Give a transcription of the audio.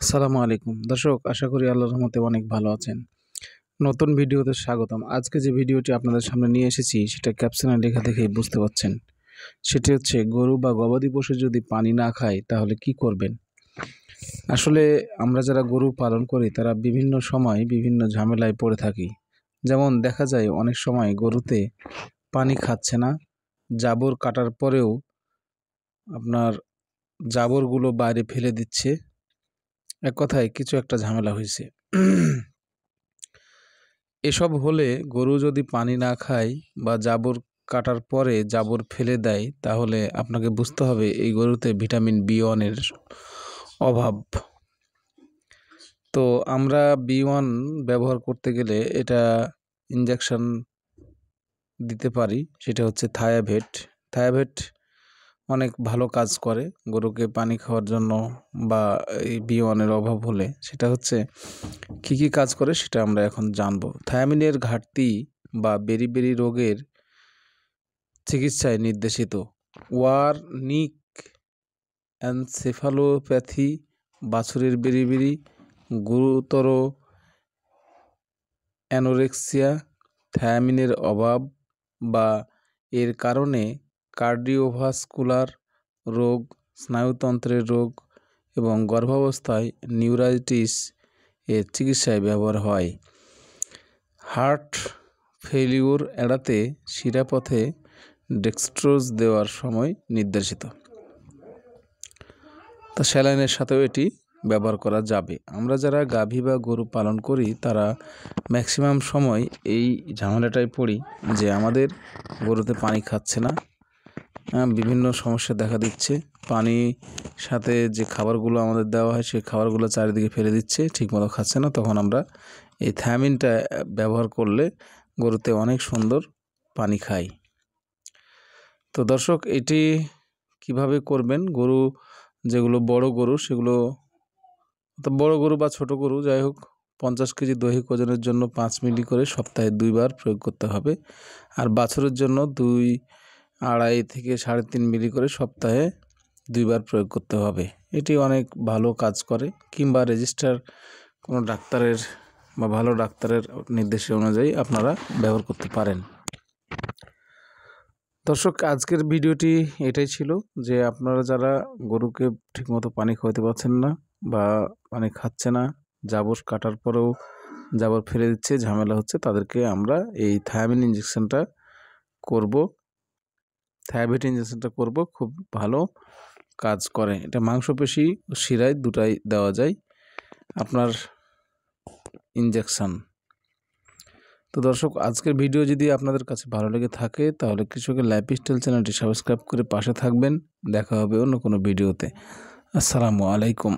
আসসালামু আলাইকুম দর্শক, আশা করি আল্লাহর রহমতে অনেক ভালো আছেন। নতুন ভিডিওতে স্বাগতম। আজকে যে ভিডিওটি আপনাদের সামনে নিয়ে এসেছি সেটা ক্যাপশনে লেখা দেখেই বুঝতে পারছেন। সেটি হচ্ছে গরু বা গবাদি পশু যদি পানি না খায় তাহলে কি করবেন। আসলে আমরা যারা গরু পালন করি তারা বিভিন্ন সময় বিভিন্ন ঝামেলায় পড়ে থাকি। যেমন দেখা যায় অনেক সময় গরুতে পানি খাচ্ছে না, জাবর কাটার পরেও আপনার জাবরগুলো বাইরে ফেলে দিচ্ছে। এক কথায় কিছু একটা ঝামেলা হয়েছে। এসব হলে গরু যদি পানি না খায় বা জাবর কাটার পরে জাবর ফেলে দেয় তাহলে আপনাকে বুঝতে হবে এই গরুতে ভিটামিন B1 এর অভাব। তো আমরা B1 ব্যবহার করতে গেলে এটা ইনজেকশন দিতে পারি, সেটা হচ্ছে থায়াভেট। থায়াভেট অনেক ভালো কাজ করে গরুকে পানি খাওয়ার জন্য, বা এই B1 এর অভাব হলে সেটা হচ্ছে কী কাজ করে সেটা আমরা এখন জানব। থায়ামিনের ঘাটতি বা বেরি রোগের চিকিৎসায় নির্দেশিত ওয়ার্নিক এনসেফালোপ্যাথি, বাছুরের বেরি, গুরুতর অ্যানোরেক্সিয়া, থায়ামিনের অভাব বা এর কারণে কার্ডিওভাস্কুলার রোগ, স্নায়ুতন্ত্রের রোগ এবং গর্ভাবস্থায় নিউরাইটিস এর চিকিৎসায় ব্যবহার হয়। হার্ট ফেলিউর এড়াতে শিরাপথে ডেক্সট্রোজ দেওয়ার সময় নির্দেশিত। তা স্যালাইনের সাথেও এটি ব্যবহার করা যাবে। আমরা যারা গাভী বা গরু পালন করি তারা ম্যাক্সিমাম সময় এই ঝামেলাটায় পড়ি যে আমাদের গরুতে পানি খাচ্ছে না, বিভিন্ন সমস্যা দেখা দিচ্ছে। পানি সাথে যে খাবারগুলো আমাদের দেওয়া হয় সেই খাবারগুলো চারিদিকে ফেলে দিচ্ছে, ঠিকমতো খাচ্ছে না। তখন আমরা এই থায়ামিনটা ব্যবহার করলে গরুতে অনেক সুন্দর পানি খায়। তো দর্শক, এটি কিভাবে করবেন, গরু যেগুলো বড় গরু সেগুলো, বড় গরু বা ছোট গরু যাই হোক, 50 কেজি দৈহিক ওজনের জন্য 5 মিলি করে সপ্তাহে 2 বার প্রয়োগ করতে হবে। আর বাছুরের জন্য 2.5 থেকে 3.5 মিলি করে সপ্তাহে 2 বার প্রয়োগ করতে হবে। এটি অনেক ভালো কাজ করে, কিংবা রেজিস্টার কোনো ডাক্তারের বা ভালো ডাক্তারের নির্দেশ অনুযায়ী আপনারা ব্যবহার করতে পারেন। দর্শক, আজকের ভিডিওটি এটাই ছিল যে আপনারা যারা গরুকে ঠিকমতো পানি খাওয়াতে পারছেন না বা পানি খাচ্ছে না, জাবর কাটার পরেও জাবর ফেলে দিচ্ছে, ঝামেলা হচ্ছে, তাদেরকে আমরা এই থায়ামিন ইঞ্জেকশনটা করব। থায়াভেট ইঞ্জেকশনটা করব, খুব ভালো কাজ করে। এটা মাংসপেশি ও শিরায় দুটাই দেওয়া যায় আপনার ইঞ্জেকশন। তো দর্শক, আজকের ভিডিও যদি আপনাদের কাছে ভালো লেগে থাকে তাহলে কৃষকের লাইফস্টাইল চ্যানেলটি সাবস্ক্রাইব করে পাশে থাকবেন। দেখা হবে অন্য কোনো ভিডিওতে। আসসালামু আলাইকুম।